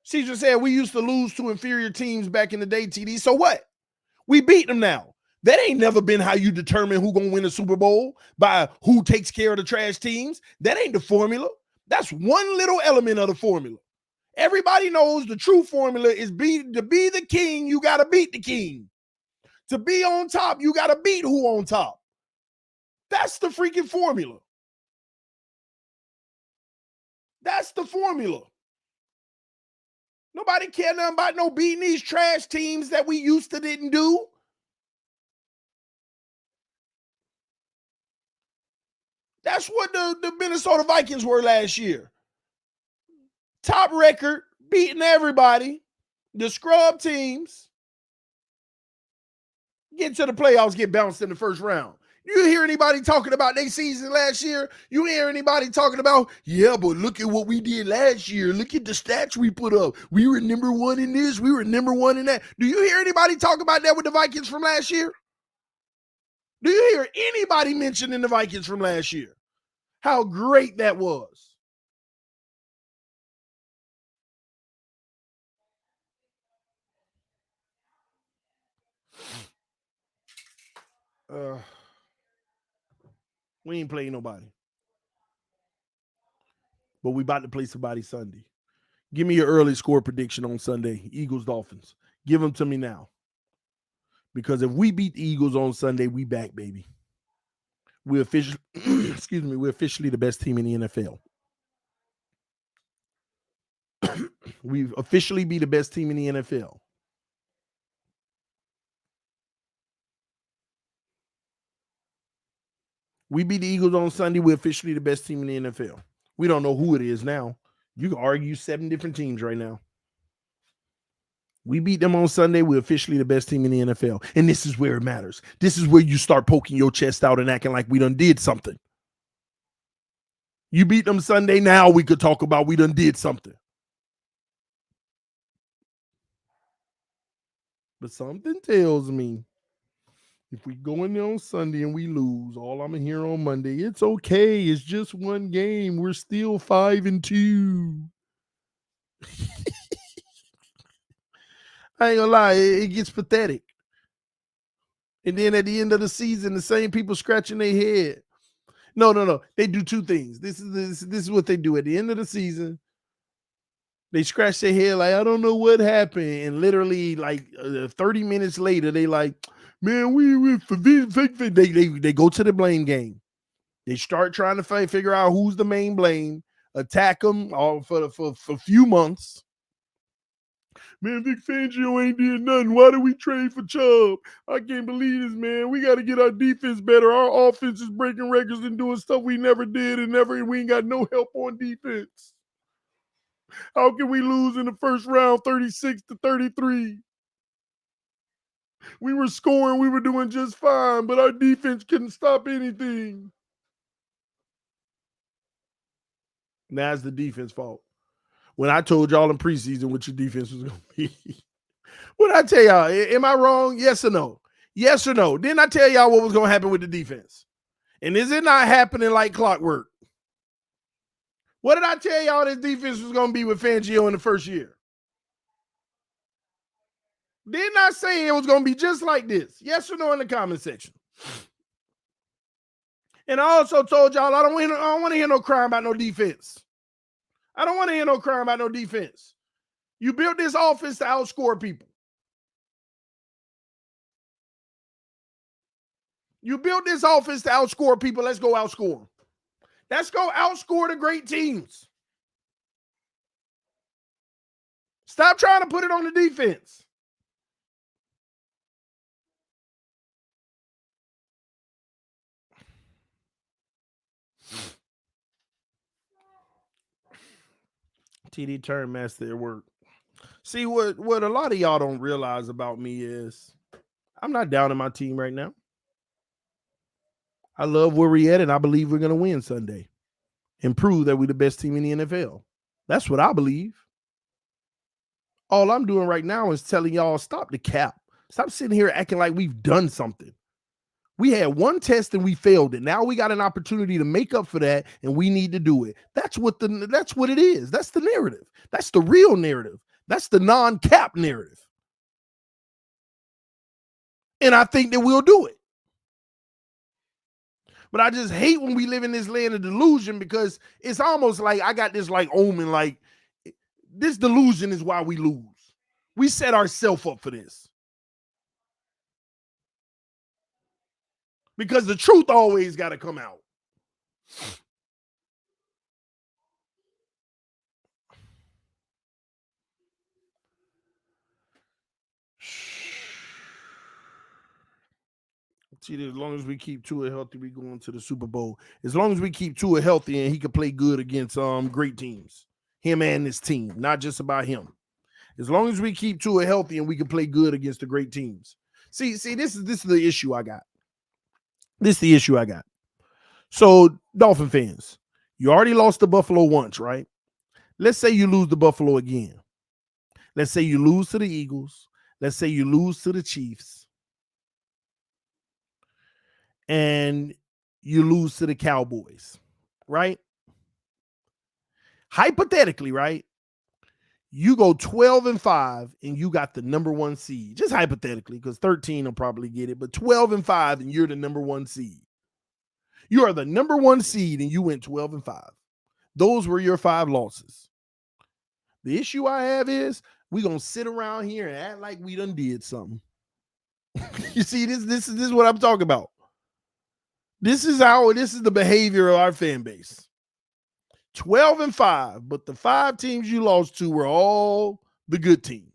Caesar said we used to lose to inferior teams back in the day, TD. So what? We beat them now. That ain't never been how you determine who's going to win a Super Bowl, by who takes care of the trash teams. That ain't the formula. That's one little element of the formula. Everybody knows the true formula is to be the king, you got to beat the king. To be on top, you got to beat who on top. That's the freaking formula. That's the formula. Nobody care nothing about no beating these trash teams that we used to didn't do. That's what the Minnesota Vikings were last year. Top record, beating everybody. The scrub teams get to the playoffs, get bounced in the first round. You hear anybody talking about their season last year? You hear anybody talking about, yeah, but look at what we did last year. Look at the stats we put up. We were number one in this. We were number one in that. Do you hear anybody talk about that with the Vikings from last year? Do you hear anybody mentioning the Vikings from last year? How great that was. We ain't playing nobody. But we about to play somebody Sunday. Give me your early score prediction on Sunday. Eagles, Dolphins. Give them to me now. Because if we beat the Eagles on Sunday, we back, baby. We're officially, we're officially the best team in the NFL. We've officially be the best team in the NFL. We beat the Eagles on Sunday. We're officially the best team in the NFL. We don't know who it is now. You can argue 7 different teams right now. We beat them on Sunday. We're officially the best team in the NFL. And this is where it matters. This is where you start poking your chest out and acting like we done did something. You beat them Sunday. Now we could talk about we done did something. But something tells me if we go in there on Sunday and we lose, all I'm going to hear on Monday, it's okay. It's just one game. We're still 5-2. I ain't gonna lie, it gets pathetic. And then at the end of the season, the same people scratching their head. No. They do 2 things. This is what they do at the end of the season. They scratch their head like, I don't know what happened. And literally like 30 minutes later, they like, man, they go to the blame game. They start trying to figure out who's the main blame, attack them all for a few months. Man, Vic Fangio ain't did nothing. Why did we trade for Chubb? I can't believe this, man. We got to get our defense better. Our offense is breaking records and doing stuff we never did, and we ain't got no help on defense. How can we lose in the first round 36-33? We were scoring, we were doing just fine, but our defense couldn't stop anything. Now it's the defense fault. When I told y'all in preseason what your defense was going to be. What did I tell y'all? Am I wrong? Yes or no? Yes or no? Didn't I tell y'all what was going to happen with the defense? And is it not happening like clockwork? What did I tell y'all this defense was going to be with Fangio in the first year? Didn't I say it was going to be just like this? Yes or no in the comment section? And I also told y'all I don't want to hear no crying about no defense. I don't want to hear no crying about no defense. You built this offense to outscore people. You built this offense to outscore people. Let's go outscore them. Let's go outscore the great teams. Stop trying to put it on the defense. TD turned master at work. See, what a lot of y'all don't realize about me is I'm not down in my team right now. I love where we're at, and I believe we're going to win Sunday and prove that we're the best team in the NFL. That's what I believe. All I'm doing right now is telling y'all, stop the cap. Stop sitting here acting like we've done something. We had one test and we failed it. Now we got an opportunity to make up for that, and we need to do it. That's what it is. That's the narrative. That's the real narrative. That's the non-cap narrative. And I think that we'll do it. But I just hate when we live in this land of delusion, because it's almost like I got this like omen, like this delusion is why we lose. We set ourselves up for this. Because the truth always got to come out. See, as long as we keep Tua healthy, we go into the Super Bowl. As long as we keep Tua healthy and he can play good against great teams, him and his team, not just about him. As long as we keep Tua healthy and we can play good against the great teams. See, this is the issue I got. This is the issue I got. So, Dolphin fans, you already lost to Buffalo once, right? Let's say you lose to Buffalo again. Let's say you lose to the Eagles. Let's say you lose to the Chiefs. And you lose to the Cowboys, right? Hypothetically, right? You go 12-5 and you got the number 1 seed. Just hypothetically, because 13 will probably get it, but 12-5 and you're the number 1 seed. You are the number 1 seed and you went 12-5. Those were your 5 losses. The issue I have is we're going to sit around here and act like we done did something. You see, this is what I'm talking about. This is the behavior of our fan base. 12-5, but the 5 teams you lost to were all the good teams.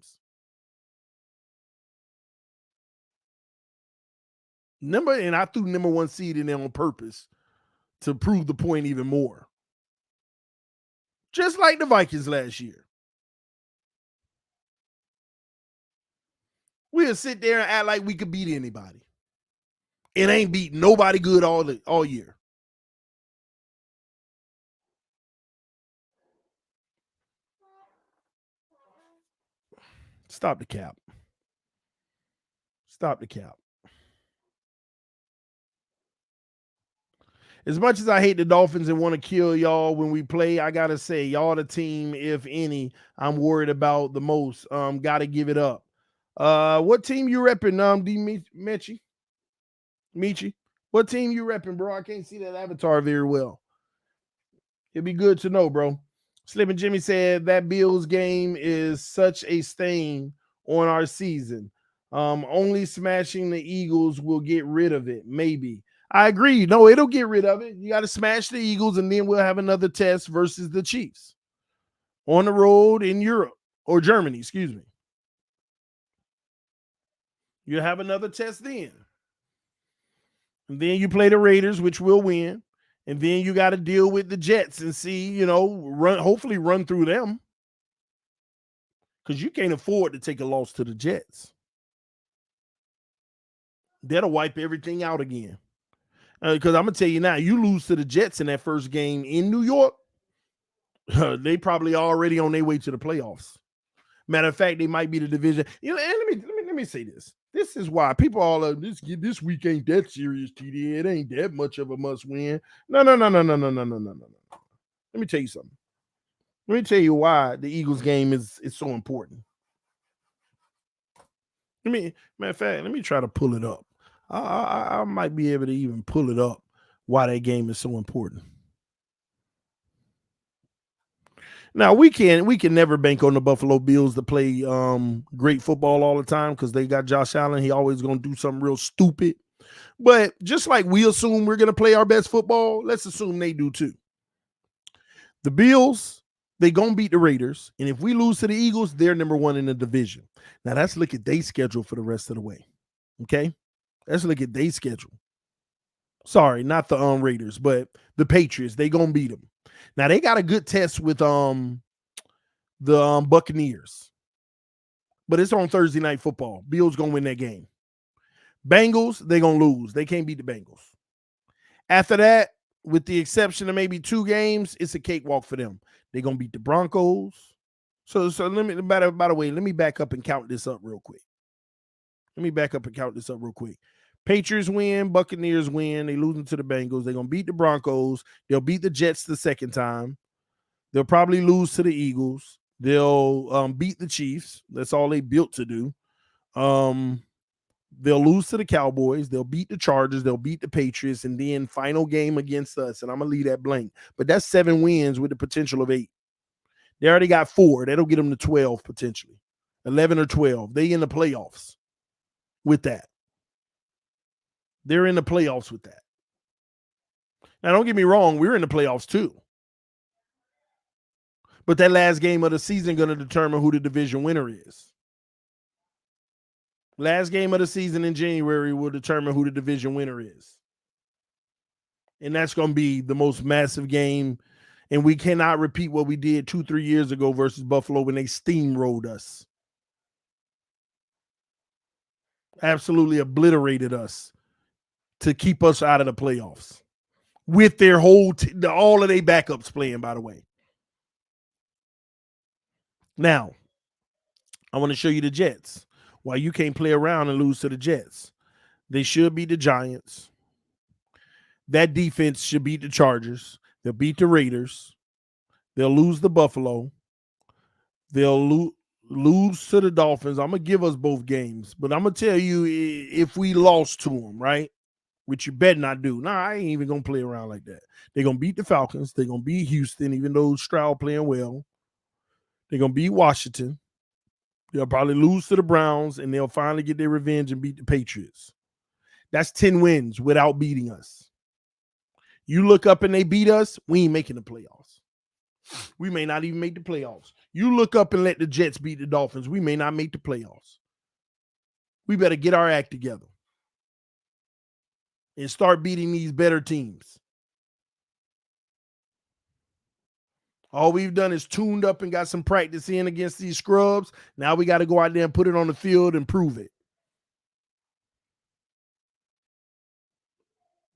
And I threw number 1 seed in there on purpose to prove the point even more. Just like the Vikings last year. We'll sit there and act like we could beat anybody. It ain't beat nobody good all year. Stop the cap. Stop the cap. As much as I hate the Dolphins and want to kill y'all when we play, I got to say, y'all the team, if any, I'm worried about the most. Got to give it up. What team you repping, D. Michi? What team you repping, bro? I can't see that avatar very well. It'd be good to know, bro. Slim and Jimmy said that Bills game is such a stain on our season. Only smashing the Eagles will get rid of it. Maybe. I agree. No, it'll get rid of it. You got to smash the Eagles, and then we'll have another test versus the Chiefs on the road in Europe or Germany, excuse me. You'll have another test then. And then you play the Raiders, which will win. And then you got to deal with the Jets and see, hopefully run through them. Because you can't afford to take a loss to the Jets. That'll wipe everything out again. Because I'm going to tell you now, you lose to the Jets in that first game in New York, they probably already on their way to the playoffs. Matter of fact, they might be the division. And let me say this. This is why people all this week ain't that serious, TD. It ain't that much of a must win. No. Let me tell you something. Let me tell you why the Eagles game is so important. Matter of fact, let me try to pull it up. I might be able to even pull it up why that game is so important. Now we can never bank on the Buffalo Bills to play great football all the time because they got Josh Allen. He always gonna do something real stupid. But just like we assume we're gonna play our best football, let's assume they do too. The Bills, they gonna beat the Raiders, and if we lose to the Eagles, they're number 1 in the division. Now let's look at their schedule for the rest of the way. Okay, let's look at their schedule. Sorry, not the Raiders, but the Patriots. They gonna beat them. Now they got a good test with the Buccaneers, but it's on Thursday Night Football. Bills gonna win that game. Bengals, they gonna lose. They can't beat the Bengals. After that, with the exception of maybe 2 games, it's a cakewalk for them. They gonna beat the Broncos. So let me by the way, let me back up and count this up real quick. Patriots win, Buccaneers win. They losing to the Bengals. They're going to beat the Broncos. They'll beat the Jets the second time. They'll probably lose to the Eagles. They'll beat the Chiefs. That's all they built to do. They'll lose to the Cowboys. They'll beat the Chargers. They'll beat the Patriots. And then final game against us. And I'm going to leave that blank. But that's 7 wins with the potential of 8. They already got 4. That'll get them to 12 potentially. 11 or 12. They in the playoffs with that. They're in the playoffs with that. Now, don't get me wrong. We're in the playoffs too. But that last game of the season going to determine who the division winner is. Last game of the season in January will determine who the division winner is. And that's going to be the most massive game. And we cannot repeat what we did 2-3 years ago versus Buffalo when they steamrolled us. Absolutely obliterated us to keep us out of the playoffs. With their whole all of their backups playing, by the way. Now, I want to show you the Jets. Why you can't play around and lose to the Jets. They should beat the Giants. That defense should beat the Chargers. They'll beat the Raiders. They'll lose the Buffalo. They'll lose to the Dolphins. I'm going to give us both games, but I'm going to tell you if we lost to them, right, which you better not do. Nah, I ain't even going to play around like that. They're going to beat the Falcons. They're going to beat Houston, even though Stroud playing well. They're going to beat Washington. They'll probably lose to the Browns, and they'll finally get their revenge and beat the Patriots. That's 10 wins without beating us. You look up and they beat us, we ain't making the playoffs. We may not even make the playoffs. You look up and let the Jets beat the Dolphins, we may not make the playoffs. We better get our act together and start beating these better teams. All we've done is tuned up and got some practice in against these scrubs. Now we got to go out there and put it on the field and prove it.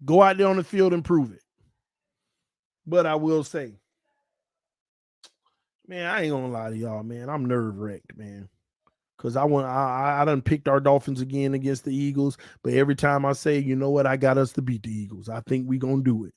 Go out there on the field and prove it. But I will say, man, I ain't gonna lie to y'all, man. I'm nerve-wracked, man. Because I done picked our Dolphins again against the Eagles. But every time I say, you know what, I got us to beat the Eagles. I think we gonna do it.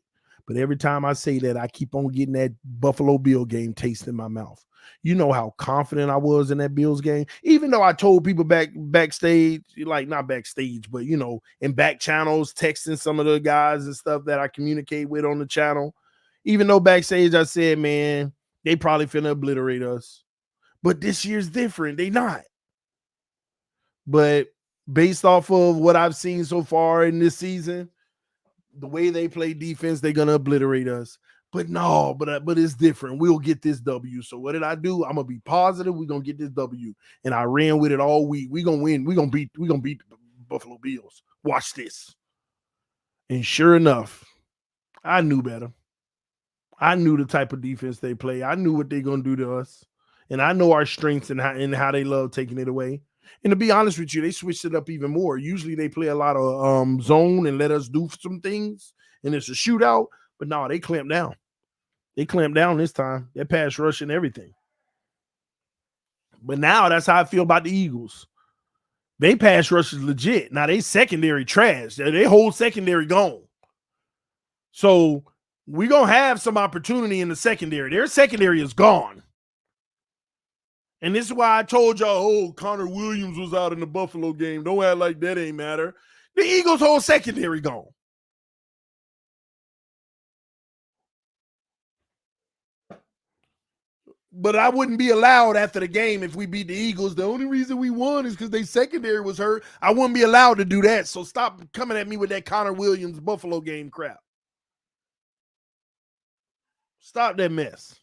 But every time I say that, I keep on getting that Buffalo Bill game taste in my mouth. You know how confident I was in that Bills game. Even though I told people backstage, like not backstage, but you know, in back channels, texting some of the guys and stuff that I communicate with on the channel. Even though backstage I said, man, they probably finna obliterate us. But this year's different. They not. But based off of what I've seen so far in this season, the way they play defense, they're gonna obliterate us. But no, but it's different. We'll get this W. So what did I do? I'm gonna be positive. We're gonna get this W. And I ran with it all week. We're gonna win. We're gonna beat the Buffalo Bills. Watch this. And sure enough, I knew better. I knew the type of defense they play. I knew what they're gonna do to us. And I know our strengths and how they love taking it away. And to be honest with you, they switched it up even more. Usually they play a lot of zone and let us do some things, and it's a shootout. But no, they clamped down. They clamped down this time. They pass rush and everything. But now that's how I feel about the Eagles. They pass rush is legit. Now they secondary trash. They whole secondary gone. So we're going to have some opportunity in the secondary. Their secondary is gone. And this is why I told y'all, oh, Connor Williams was out in the Buffalo game. Don't act like that ain't matter. The Eagles' whole secondary gone. But I wouldn't be allowed after the game if we beat the Eagles. The only reason we won is because their secondary was hurt. I wouldn't be allowed to do that. So stop coming at me with that Connor Williams Buffalo game crap. Stop that mess.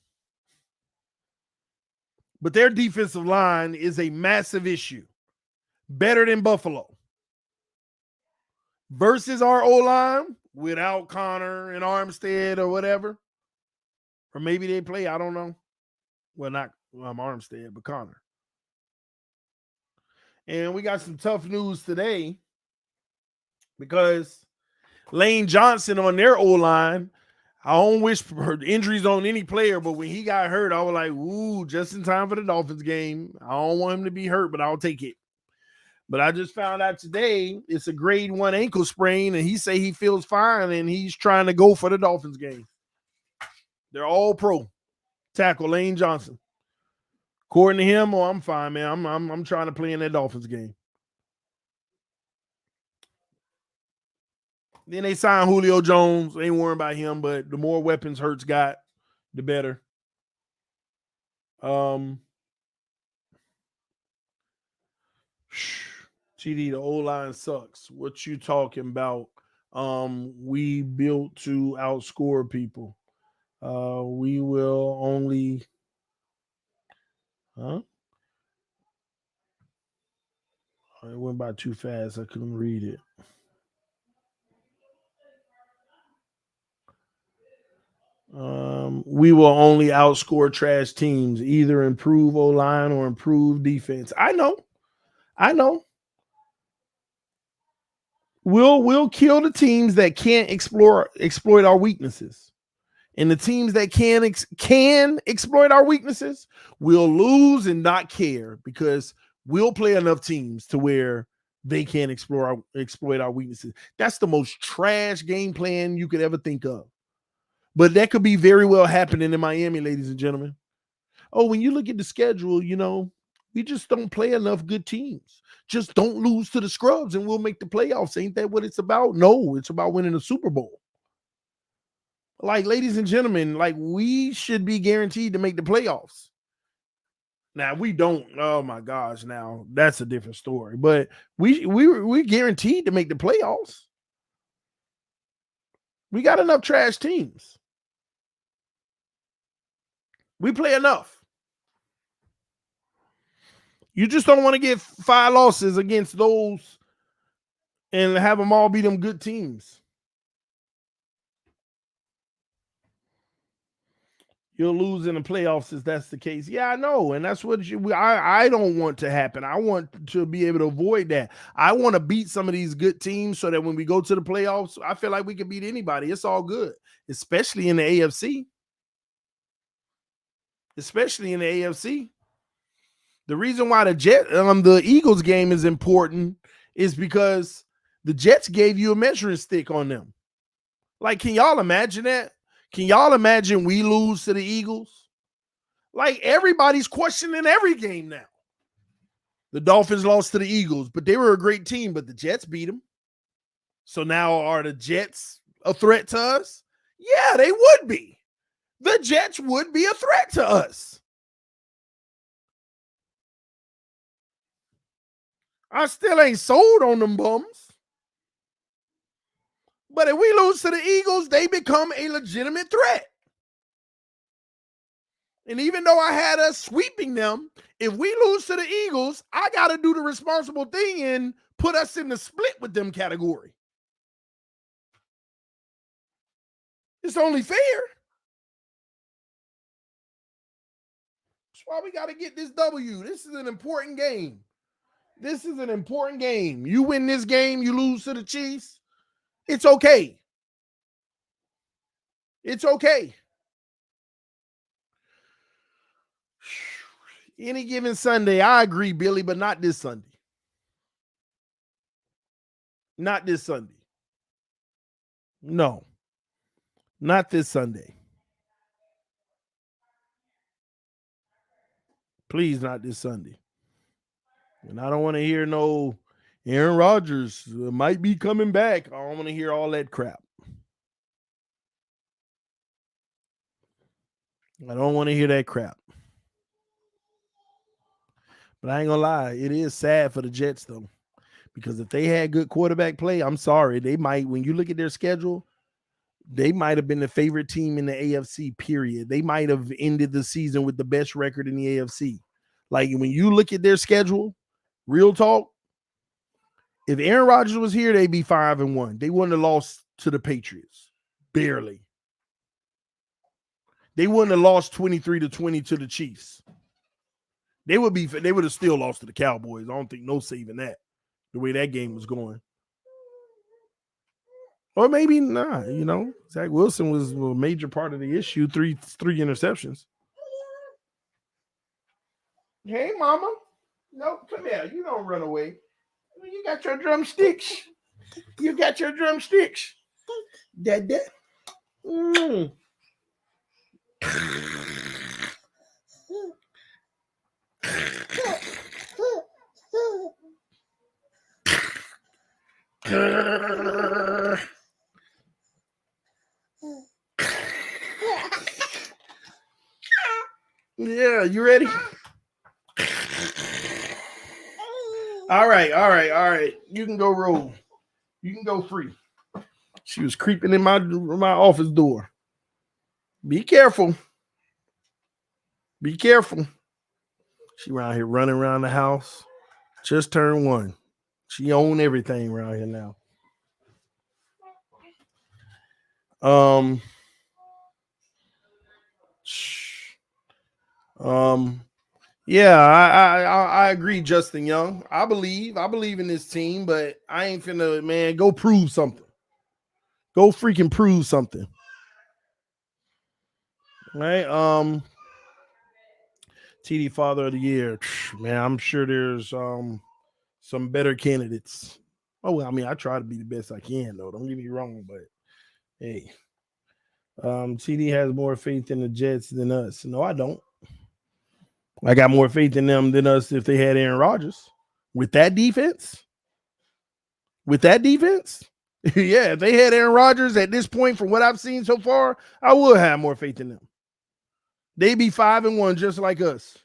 But their defensive line is a massive issue. Better than Buffalo. Versus our O-line without Connor and Armstead or whatever. Or maybe they play, I don't know. Well, not Armstead, but Connor. And we got some tough news today because Lane Johnson on their O-line, I don't wish for injuries on any player, but when he got hurt, I was like, ooh, just in time for the Dolphins game. I don't want him to be hurt, but I'll take it. But I just found out today it's a grade 1 ankle sprain, and he say he feels fine, and he's trying to go for the Dolphins game. They're all pro. Tackle Lane Johnson. According to him, oh, I'm fine, man. I'm trying to play in that Dolphins game. Then they signed Julio Jones. Ain't worrying about him, but the more weapons Hurts got, the better. TD, the O-line sucks. What you talking about? We built to outscore people. We will only It went by too fast. I couldn't read it. We will only outscore trash teams, either improve O-line or improve defense. I know. We'll kill the teams that can't exploit our weaknesses. And the teams that can exploit our weaknesses, we'll lose and not care because we'll play enough teams to where they can't exploit our weaknesses. That's the most trash game plan you could ever think of. But that could be very well happening in Miami, ladies and gentlemen. Oh, when you look at the schedule, we just don't play enough good teams. Just don't lose to the scrubs and we'll make the playoffs. Ain't that what it's about? No, it's about winning the Super Bowl. Like, ladies and gentlemen, like, we should be guaranteed to make the playoffs. Now, we don't. Oh my gosh, now that's a different story. But we're guaranteed to make the playoffs. We got enough trash teams. We play enough. You just don't want to get 5 losses against those and have them all be them good teams. You'll lose in the playoffs if that's the case. Yeah, I know. And that's what I don't want to happen. I want to be able to avoid that. I want to beat some of these good teams so that when we go to the playoffs, I feel like we can beat anybody. It's all good, especially in the AFC. The reason why the Eagles game is important is because the Jets gave you a measuring stick on them. Like, can y'all imagine that? Can y'all imagine we lose to the Eagles? Like, everybody's questioning every game now. The Dolphins lost to the Eagles, but they were a great team, but the Jets beat them. So now are the Jets a threat to us? Yeah, they would be. The Jets would be a threat to us. I still ain't sold on them bums. But if we lose to the Eagles, they become a legitimate threat. And even though I had us sweeping them, if we lose to the Eagles, I got to do the responsible thing and put us in the split with them category. It's only fair. That's why we got to get this W. This is an important game. You win this game, you lose to the Chiefs. It's okay. Any given Sunday, I agree, Billy, but not this Sunday. Not this Sunday. No. Not this Sunday. Please, not this Sunday. And I don't want to hear no Aaron Rodgers might be coming back. I don't want to hear all that crap. I don't want to hear that crap. But I ain't gonna lie, it is sad for the Jets though, because if they had good quarterback play, I'm sorry, they might. When you look at their schedule, they might have been the favorite team in the AFC. Period. They might have ended the season with the best record in the AFC. Like, when you look at their schedule, real talk. If Aaron Rodgers was here, they'd be 5-1. They wouldn't have lost to the Patriots, barely. They wouldn't have lost 23-20 to the Chiefs. They would have still lost to the Cowboys. I don't think no saving that, the way that game was going. Or maybe not, Zach Wilson was a major part of the issue, three interceptions. Hey, mama. No, come here. You don't run away. You got your drumsticks. Dad. Yeah, you ready? All right. You can go roll. You can go free. She was creeping in my office door. Be careful. She around here running around the house. Just turned 1. She own everything around here now. Um, um, yeah, I agree, Justin Young. I believe in this team, but I ain't finna, man, go prove something. Go freaking prove something. Right? TD Father of the Year. Man, I'm sure there's some better candidates. Oh, well, I mean, I try to be the best I can, though. Don't get me wrong, but hey, TD has more faith in the Jets than us. No, I don't. I got more faith in them than us if they had Aaron Rodgers. With that defense? Yeah, if they had Aaron Rodgers at this point, from what I've seen so far, I would have more faith in them. They'd be 5-1 just like us,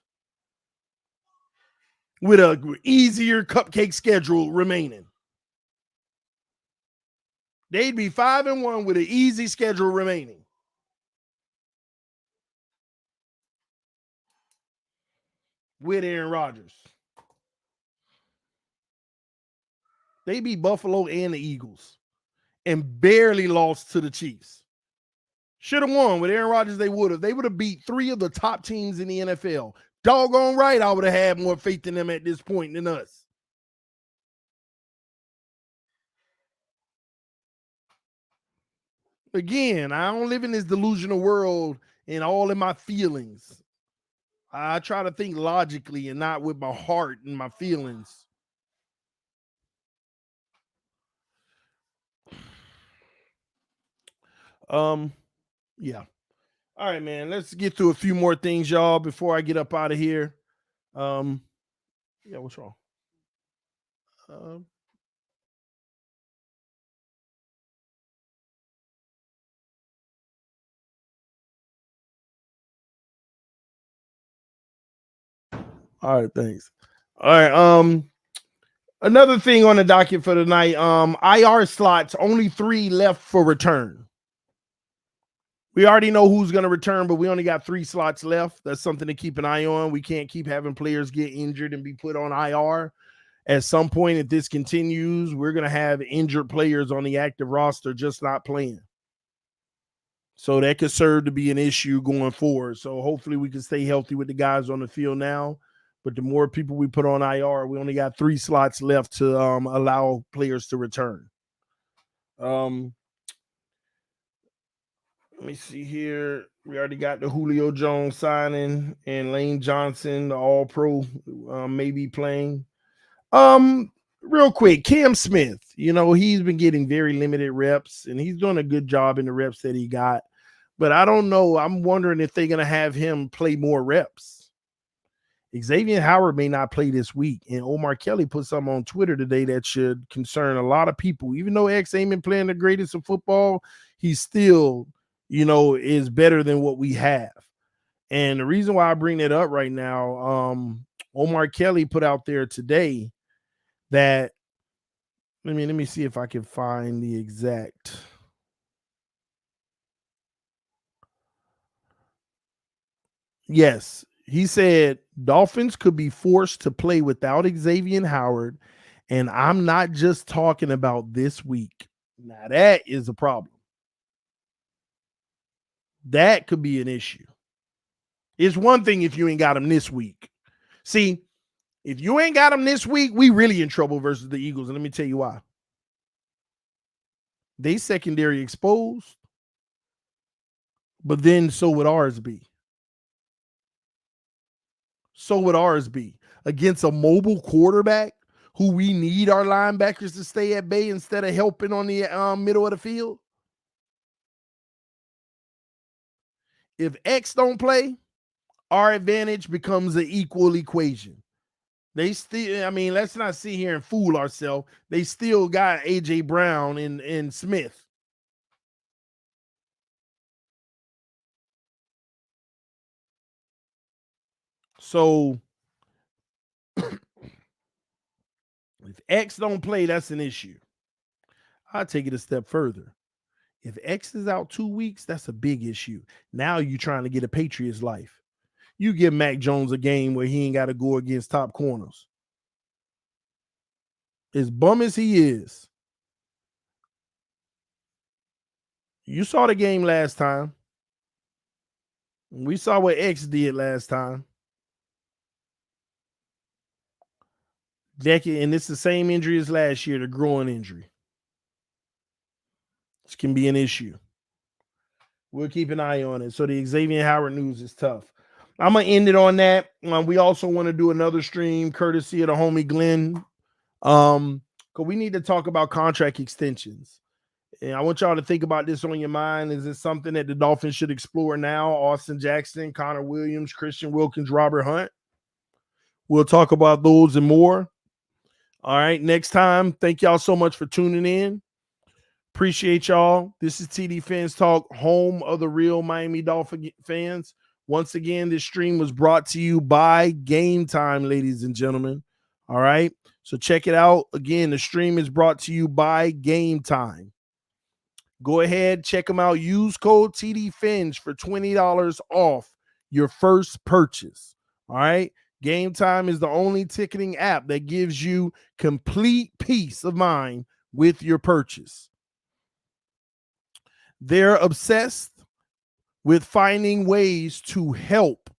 with a easier cupcake schedule remaining. They'd be 5-1 with an easy schedule remaining. With Aaron Rodgers. They beat Buffalo and the Eagles and barely lost to the Chiefs. Should have won. With Aaron Rodgers, they would have. They would have beat 3 of the top teams in the NFL. Doggone right, I would have had more faith in them at this point than us. Again, I don't live in this delusional world and all in my feelings. I try to think logically and not with my heart and my feelings. Yeah. All right, man. Let's get through a few more things, y'all, before I get up out of here. Yeah, what's wrong? All right, thanks. All right. Another thing on the docket for tonight, IR slots, only 3 left for return. We already know who's going to return, but we only got 3 slots left. That's something to keep an eye on. We can't keep having players get injured and be put on IR. At some point, if this continues, we're going to have injured players on the active roster just not playing. So that could serve to be an issue going forward. So hopefully we can stay healthy with the guys on the field now. But the more people we put on IR, we only got 3 slots left to allow players to return. Let me see here. We already got the Julio Jones signing and Lane Johnson, the All-Pro, maybe playing. Real quick, Cam Smith, he's been getting very limited reps, and he's doing a good job in the reps that he got. But I don't know. I'm wondering if they're going to have him play more reps. Xavier Howard may not play this week, and Omar Kelly put something on Twitter today that should concern a lot of people. Even though X ain't been playing the greatest of football, he still, is better than what we have. And the reason why I bring that up right now, Omar Kelly put out there today that let me see if I can find the exact. Yes, he said Dolphins could be forced to play without Xavier Howard, and I'm not just talking about this week. Now that is a problem. That could be an issue. It's one thing if you ain't got him this week. See, if you ain't got him this week, we really in trouble versus the Eagles, and let me tell you why. They secondary exposed, but then so would ours be. So would ours be against a mobile quarterback who we need our linebackers to stay at bay instead of helping on the middle of the field. If X don't play, our advantage becomes an equal equation. They still, let's not sit here and fool ourselves. They still got A.J. Brown and Smith. So if X don't play, that's an issue. I'll take it a step further. If X is out 2 weeks, that's a big issue. Now you're trying to get a Patriots life. You give Mac Jones a game where he ain't got to go against top corners. As bum as he is, you saw the game last time. We saw what X did last time. And it's the same injury as last year, the groin injury. This can be an issue. We'll keep an eye on it. So the Xavier Howard news is tough. I'm going to end it on that. We also want to do another stream courtesy of the homie Glenn. Because we need to talk about contract extensions. And I want y'all to think about this on your mind. Is this something that the Dolphins should explore now? Austin Jackson, Connor Williams, Christian Wilkins, Robert Hunt. We'll talk about those and more. All right, next time. Thank y'all so much for tuning in. Appreciate y'all. This is TD Fans Talk, home of the real Miami Dolphin fans. Once again, this stream was brought to you by Game Time, ladies and gentlemen. All right, so check it out. Again, the stream is brought to you by Game Time. Go ahead, check them out. Use code TDFINS for $20 off your first purchase. All right. Game Time is the only ticketing app that gives you complete peace of mind with your purchase. They're obsessed with finding ways to help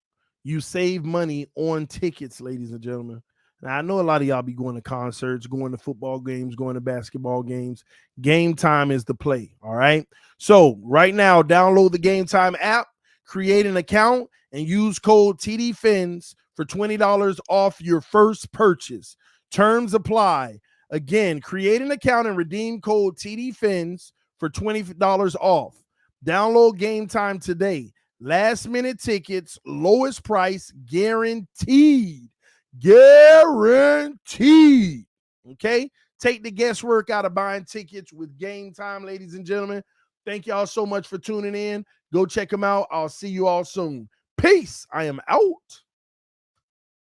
you save money on tickets, ladies and gentlemen. Now, I know a lot of y'all be going to concerts, going to football games, going to basketball games. Game Time is the play, all right? So right now, download the Game Time app, create an account, and use code TDFINS for $20 off your first purchase. Terms apply. Again, create an account and redeem code TDFINS for $20 off. Download Game Time today. Last minute tickets, lowest price, guaranteed. Guaranteed. Okay? Take the guesswork out of buying tickets with Game Time, ladies and gentlemen. Thank y'all so much for tuning in. Go check them out. I'll see you all soon. Peace. I am out.